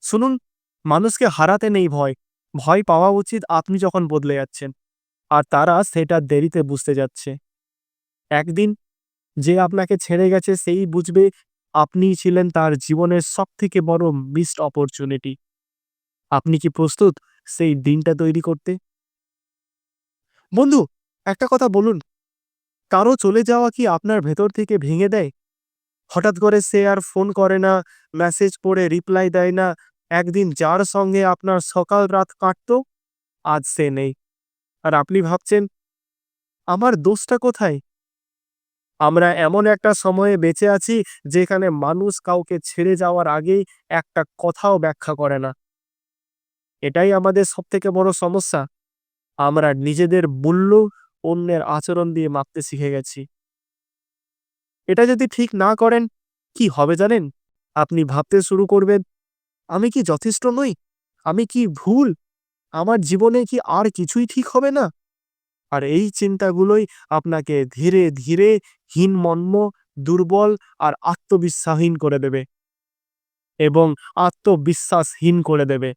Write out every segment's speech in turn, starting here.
শুনুন, মানুষকে হারাতে নেই ভয়। ভয় পাওয়া উচিত আপনি যখন বদলে যাচ্ছেন। আর তারা সেটা দেরিতে বুঝতে যাচ্ছে। একদিন যে আপনাকে ছেড়ে গেছে সেই বুঝবে আপনিই ছিলেন তার জীবনের সবথেকে বড় মিসড অপরচুনিটি। আপনি কি প্রস্তুত সেই দিনটা তৈরি করতে? বন্ধু, একটা কথা বলুন, কারো চলে যাওয়া কি আপনার ভেতর থেকে ভেঙে দেয়? হঠাৎ করে সে আর ফোন করে না, মেসেজ পড়ে রিপ্লাই দেয় না। একদিন যার সঙ্গে আপনার সকাল রাত কাটতো, আজ সে নেই। আর আপনি ভাবছেন, আমার দোষটা কোথায়? আমরা এমন একটা সময়ে বেঁচে আছি যেখানে মানুষ কাউকে ছেড়ে যাওয়ার আগেই একটা কথাও ব্যাখ্যা করে না। এটাই আমাদের সবথেকে বড় সমস্যা। আমরা নিজেদের মূল্য অন্যের আচরণ দিয়ে মাপতে শিখে গেছি। এটা যদি ঠিক না করেন, কি হবে জানেন? আপনি ভাবতে শুরু করবেন, আমি কি যথেষ্ট নই? আমি কি ভুল? আমার জীবনে কি আর কিছুই ঠিক হবে না? আর এই চিন্তাগুলোই আপনাকে ধীরে ধীরে হীনমন্য, দুর্বল আর আত্মবিশ্বাসহীন করে দেবে এবং আত্মবিশ্বাসহীন করে দেবে।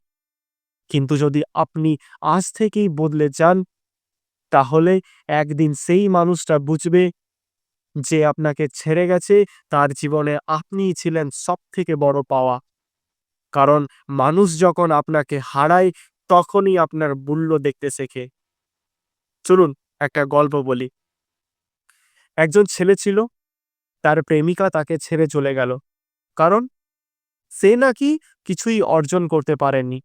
কিন্তু যদি আপনি আজ থেকেই বদলে যান, তাহলে একদিন সেই মানুষটা বুঝবে যে আপনাকে ছেড়ে গেছে, তার জীবনে আপনিই ছিলেন সবথেকে বড় পাওয়া। কারণ মানুষ যখন আপনাকে হারায়, তখনই আপনার মূল্য দেখতে শেখে। চলুন একটা গল্প বলি। একজন ছেলে ছিল, তার প্রেমিকা তাকে ছেড়ে চলে গেল। কারণ সে নাকি কিছুই অর্জন করতে পারেনি।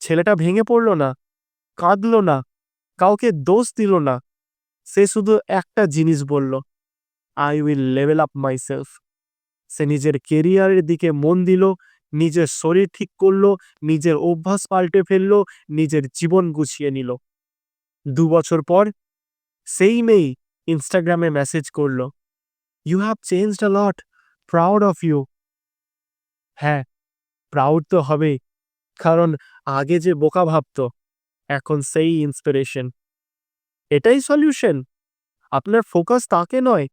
ছেলেটা ভেঙে পড়ল না, কাঁদল না, কাউকে দোষ দিল না। সে শুধু একটা জিনিস বলল, I will level up myself. সে নিজের কেরিয়ারের দিকে মন দিল, নিজের শরীর ঠিক করল, নিজের অভ্যাস পাল্টে ফেলল, নিজের জীবন গুছিয়ে নিল। 2 বছর পর সেই মেয়ে ইনস্টাগ্রামে মেসেজ করল, you have changed a lot, proud of you. হ্যাঁ, প্রাউড তো হবেই, কারণ আগে যে বোকা ভাবতো, এখন সেই ইন্সপিরেশন। এটাই সলিউশন। আপনার ফোকাস তাকে নয়,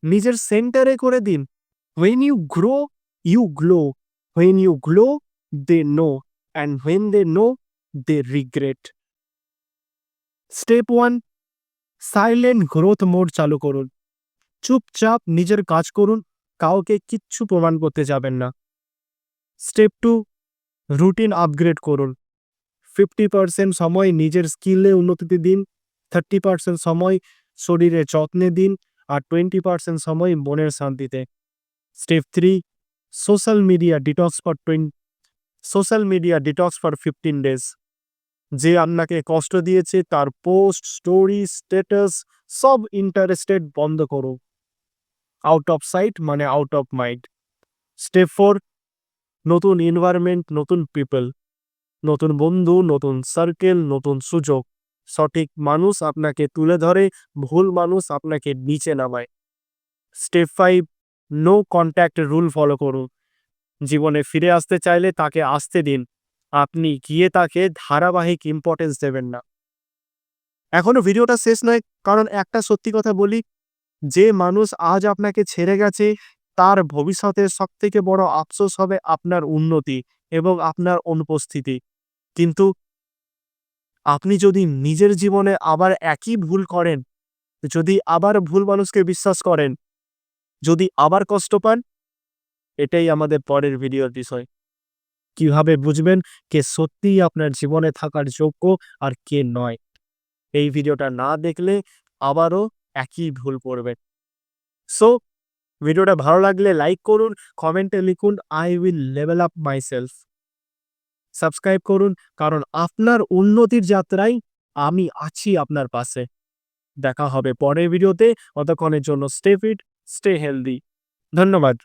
নিজের সেন্টারে করে দিন। When you grow, you glow. When you glow, they know. And when they know, they regret. Step 1, silent growth mode চালু করুন। চুপচাপ নিজের কাজ করুন, কাউকে কিচ্ছু প্রমাণ করতে যাবেন না। স্টেপ 2, রুটিন আপগ্রেড করুন। 50% সময় নিজের স্কিলে উন্নতিতে দিন, 30% সময় শরীরের যত্নে দিন, আর 20% সময় মনের শান্তিতে। Step 3, social media detox for 15 days. যে আপনাকে কষ্ট দিয়েছে তার পোস্ট, স্টোরি, স্ট্যাটাস সব ইন্টারেস্টেড বন্ধ করো। আউট অফ সাইট মানে আউট অফ মাইন্ড। স্টেপ 4, নতুন এনভায়রনমেন্ট, নতুন পিপল, নতুন বন্ধু, নতুন সার্কেল, নতুন সুযোগ। সঠিক মানুষ আপনাকে তুলে ধরে, ভুল মানুষ আপনাকে নিচে নামায়। Step 5, no contact rule follow করুন। জীবনে ফিরে আসতে চাইলে তাকে আসতে দিন, আপনি গিয়ে তাকে ধারাবাহিক ইম্পর্টেন্স দেবেন না। এখনো ভিডিওটা শেষ নয়, কারণ একটা সত্যি কথা বলি, যে মানুষ আজ আপনাকে ছেড়ে গেছে, তার ভবিষ্যতের সবথেকে বড় আফসোস হবে আপনার উন্নতি এবং আপনার অনুপস্থিতি। কিন্তু আপনি যদি নিজের জীবনে আবার একই ভুল করেন, যদি আবার ভুল মানুষকে বিশ্বাস করেন, যদি আবার কষ্ট পান, এটাই আমাদের পরের ভিডিওর বিষয়। কিভাবে বুঝবেন কে সত্যিই আপনার জীবনে থাকার যোগ্য আর কে নয়? এই ভিডিওটা না দেখলে আবারও একই ভুল করবেন। সো ভিডিওটা ভালো লাগলে লাইক করুন, কমেন্টে লিখুন I will level up myself. Subscribe করুন, কারণ আপনার উন্নতির যাত্রায় আমি আছি আপনার পাশে। দেখা হবে পরের ভিডিওতে। ততক্ষণের জন্য স্টে ফিট, স্টে হেলদি। ধন্যবাদ।